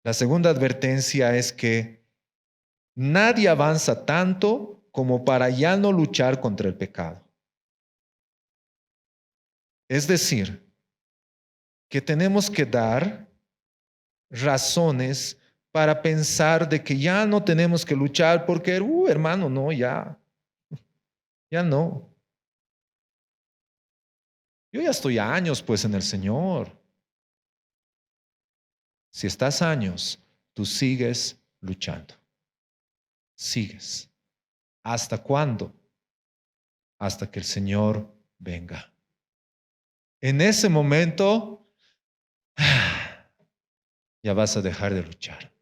la segunda advertencia es que nadie avanza tanto como para ya no luchar contra el pecado. Es decir, que tenemos que dar razones para pensar de que ya no tenemos que luchar porque, hermano, no, ya no. Yo ya estoy años pues en el Señor. Si estás años, tú sigues luchando. Sigues. ¿Hasta cuándo? Hasta que el Señor venga. En ese momento, ya vas a dejar de luchar.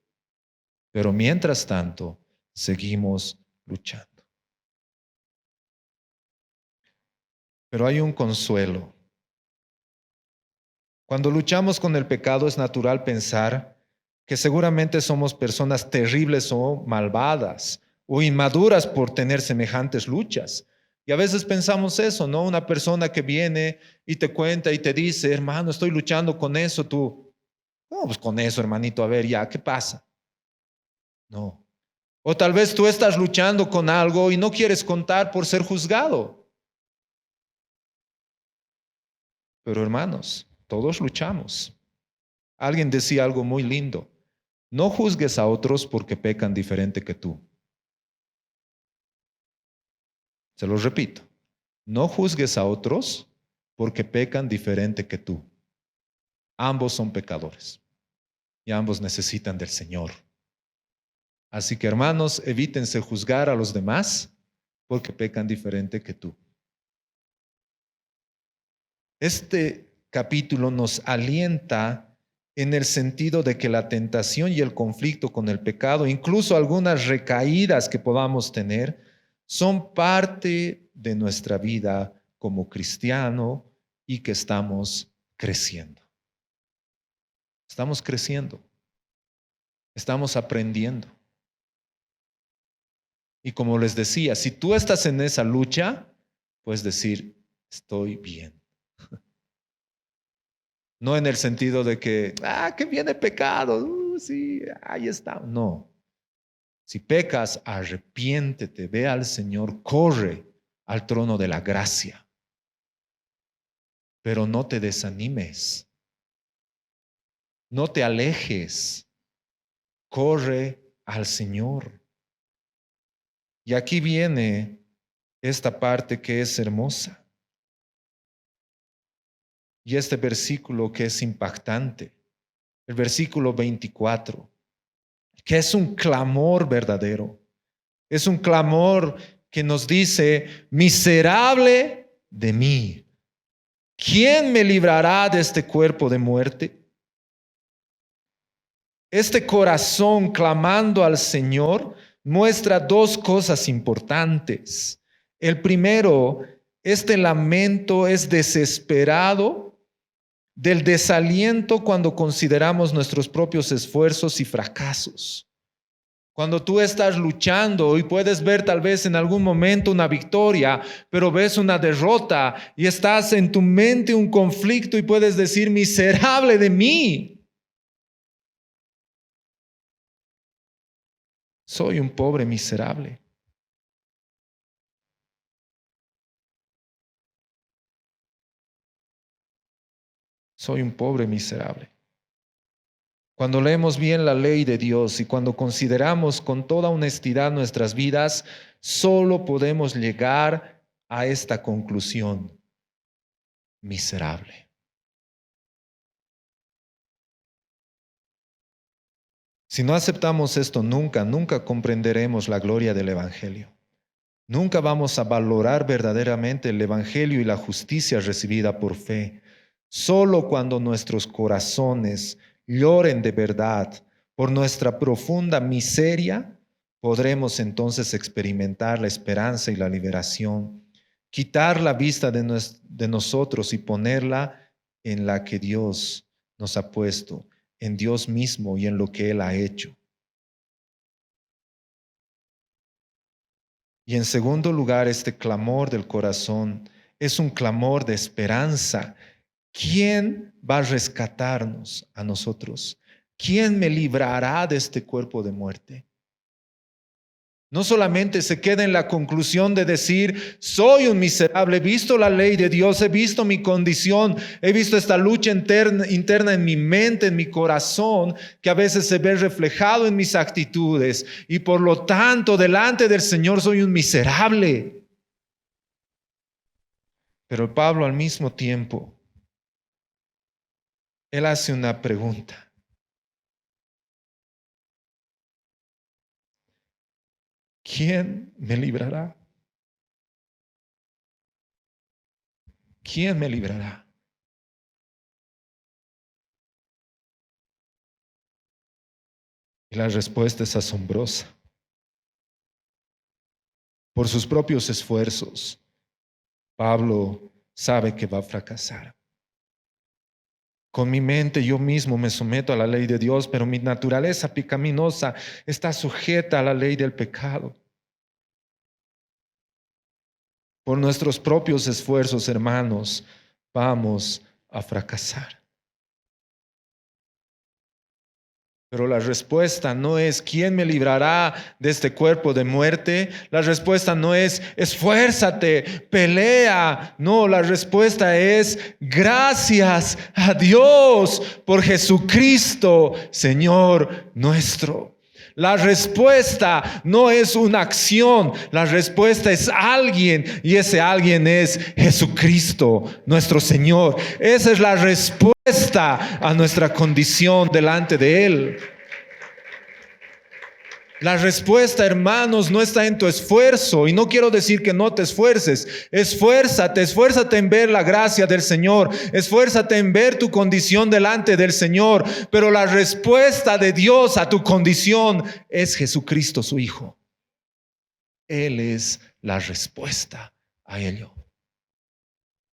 Pero mientras tanto, seguimos luchando. Pero hay un consuelo. Cuando luchamos con el pecado es natural pensar que seguramente somos personas terribles o malvadas o inmaduras por tener semejantes luchas. Y a veces pensamos eso, ¿no? Una persona que viene y te cuenta y te dice, hermano, estoy luchando con eso, tú, no, pues con eso, hermanito, a ver, ya, ¿qué pasa? No. O tal vez tú estás luchando con algo y no quieres contar por ser juzgado. Pero hermanos, todos luchamos. Alguien decía algo muy lindo. No juzgues a otros porque pecan diferente que tú. Se los repito. No juzgues a otros porque pecan diferente que tú. Ambos son pecadores y ambos necesitan del Señor. Así que hermanos, evítense juzgar a los demás porque pecan diferente que tú. Este capítulo nos alienta en el sentido de que la tentación y el conflicto con el pecado, incluso algunas recaídas que podamos tener, son parte de nuestra vida como cristiano y que estamos creciendo. Estamos creciendo, estamos aprendiendo. Y como les decía, si tú estás en esa lucha, puedes decir, estoy bien. No en el sentido de que viene pecado, sí, ahí está. No. Si pecas, arrepiéntete, ve al Señor, corre al trono de la gracia. Pero no te desanimes, no te alejes, corre al Señor. Y aquí viene esta parte que es hermosa. Y este versículo que es impactante, el versículo 24, que es un clamor verdadero. Es un clamor que nos dice, miserable de mí, ¿quién me librará de este cuerpo de muerte? Este corazón clamando al Señor muestra dos cosas importantes. El primero, este lamento es desesperado del desaliento cuando consideramos nuestros propios esfuerzos y fracasos. Cuando tú estás luchando y puedes ver tal vez en algún momento una victoria, pero ves una derrota y estás en tu mente un conflicto y puedes decir, miserable de mí. Soy un pobre miserable. Soy un pobre miserable. Cuando leemos bien la ley de Dios y cuando consideramos con toda honestidad nuestras vidas, solo podemos llegar a esta conclusión: miserable. Si no aceptamos esto nunca comprenderemos la gloria del Evangelio. Nunca vamos a valorar verdaderamente el Evangelio y la justicia recibida por fe. Solo cuando nuestros corazones lloren de verdad por nuestra profunda miseria, podremos entonces experimentar la esperanza y la liberación, quitar la vista de nosotros y ponerla en la que Dios nos ha puesto, en Dios mismo y en lo que Él ha hecho. Y en segundo lugar, este clamor del corazón es un clamor de esperanza. ¿Quién va a rescatarnos a nosotros? ¿Quién me librará de este cuerpo de muerte? No solamente se queda en la conclusión de decir, soy un miserable, he visto la ley de Dios, he visto mi condición, he visto esta lucha interna en mi mente, en mi corazón, que a veces se ve reflejado en mis actitudes y por lo tanto delante del Señor soy un miserable. Pero Pablo al mismo tiempo, él hace una pregunta. ¿Quién me librará? ¿Quién me librará? Y la respuesta es asombrosa. Por sus propios esfuerzos, Pablo sabe que va a fracasar. Con mi mente yo mismo me someto a la ley de Dios, pero mi naturaleza pecaminosa está sujeta a la ley del pecado. Por nuestros propios esfuerzos, hermanos, vamos a fracasar. Pero la respuesta no es ¿quién me librará de este cuerpo de muerte? La respuesta no es esfuérzate, pelea. No, la respuesta es gracias a Dios por Jesucristo, Señor nuestro. La respuesta no es una acción, la respuesta es alguien y ese alguien es Jesucristo, nuestro Señor. Esa es la respuesta a nuestra condición delante de Él. La respuesta, hermanos, no está en tu esfuerzo y no quiero decir que no te esfuerces. Esfuérzate en ver la gracia del Señor, esfuérzate en ver tu condición delante del Señor, pero la respuesta de Dios a tu condición es Jesucristo, su Hijo. Él es la respuesta a ello.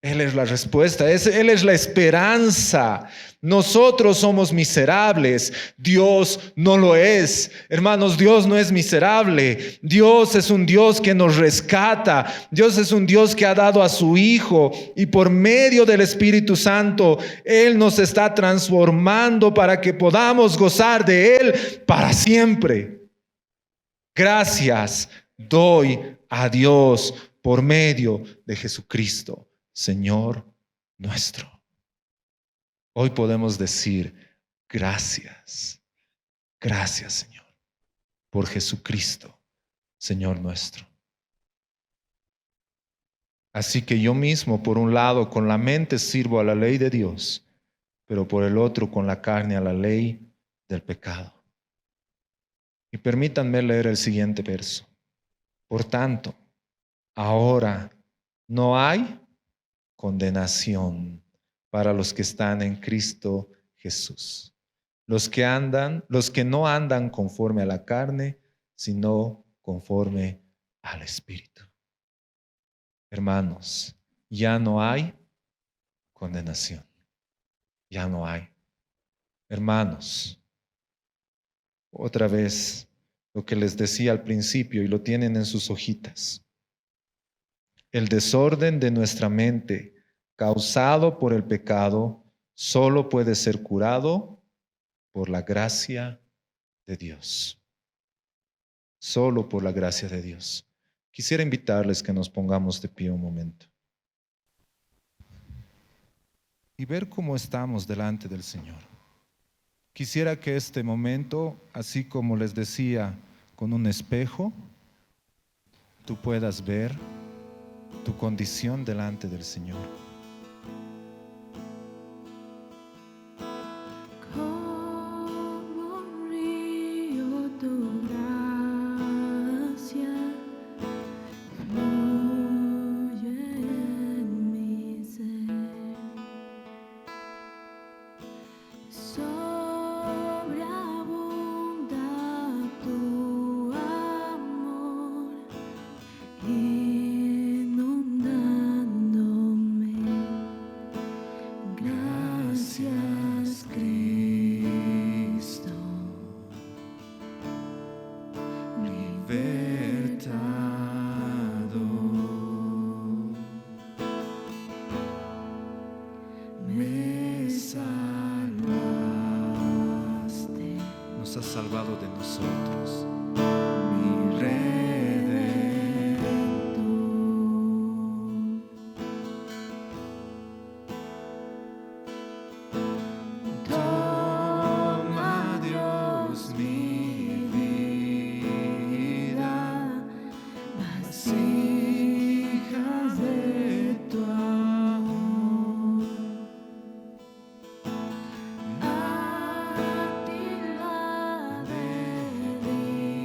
Él es la respuesta, Él es la esperanza. Nosotros somos miserables, Dios no lo es. Hermanos, Dios no es miserable. Dios es un Dios que nos rescata. Dios es un Dios que ha dado a su Hijo y por medio del Espíritu Santo, Él nos está transformando para que podamos gozar de Él para siempre. Gracias doy a Dios por medio de Jesucristo, Señor nuestro. Hoy podemos decir gracias, gracias Señor, por Jesucristo, Señor nuestro. Así que yo mismo, por un lado, con la mente sirvo a la ley de Dios, pero por el otro, con la carne, a la ley del pecado. Y permítanme leer el siguiente verso. Por tanto, ahora no hay condenación para los que están en Cristo Jesús. Los que no andan conforme a la carne, sino conforme al Espíritu. Hermanos, ya no hay condenación. Ya no hay. Hermanos, otra vez lo que les decía al principio y lo tienen en sus hojitas. El desorden de nuestra mente causado por el pecado solo puede ser curado por la gracia de Dios. Solo por la gracia de Dios. Quisiera invitarles que nos pongamos de pie un momento y ver cómo estamos delante del Señor. Quisiera que este momento, así como les decía, con un espejo, tú puedas ver tu condición delante del Señor. Como un río tu gracia fluye en mi ser. Sobreabunda tu amor, inundándome. Gracias, Cristo. Libertado, Me salvaste. nos has salvado de nosotros. Mi Redentor. Toma, Dios, mi vida, Vasijas de tu amor. A ti la dedico.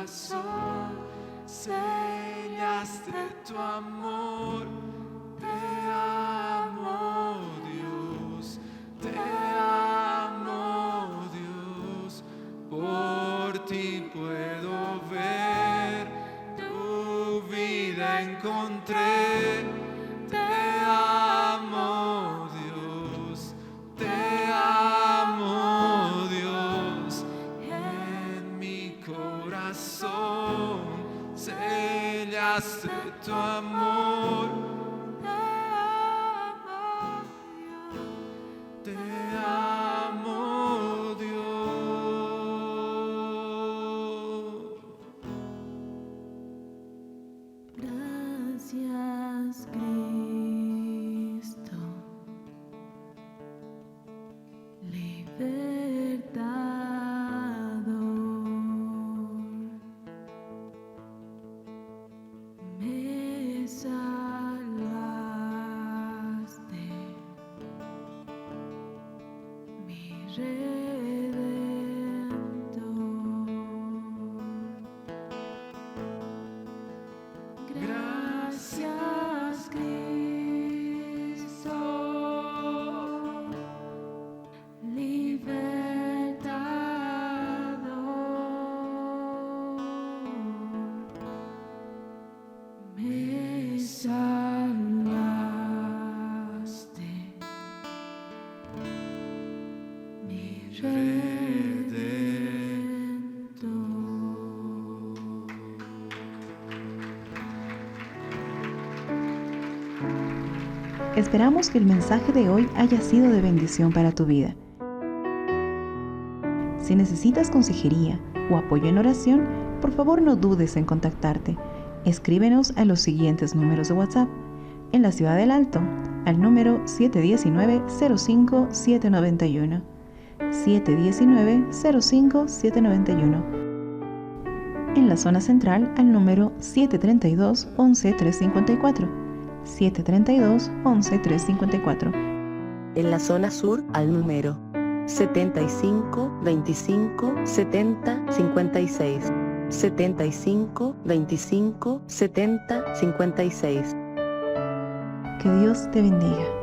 corazón, sellaste tu amor. Te amo, Dios, te amo, Dios. Por ti puedo ver, tu vida encontré. Te amo, Dios, te amo, Dios. En mi corazón sellaste tu amor. Te amo, Dios. Gracias, Cristo. Libertador. Me salvaste, mi Redentor. Gracias, Cristo. Libertador. Me salvaste, mi Redentor. Esperamos que el mensaje de hoy haya sido de bendición para tu vida. Si necesitas consejería o apoyo en oración, por favor no dudes en contactarte. Escríbenos a los siguientes números de WhatsApp. En la Ciudad del Alto, al número 719-05-791. 719-05-791. En la zona central, al número 732-11-354. 732-11-354. En la zona sur, al número 75 25 70 56. 75 25 70 56. Que Dios te bendiga.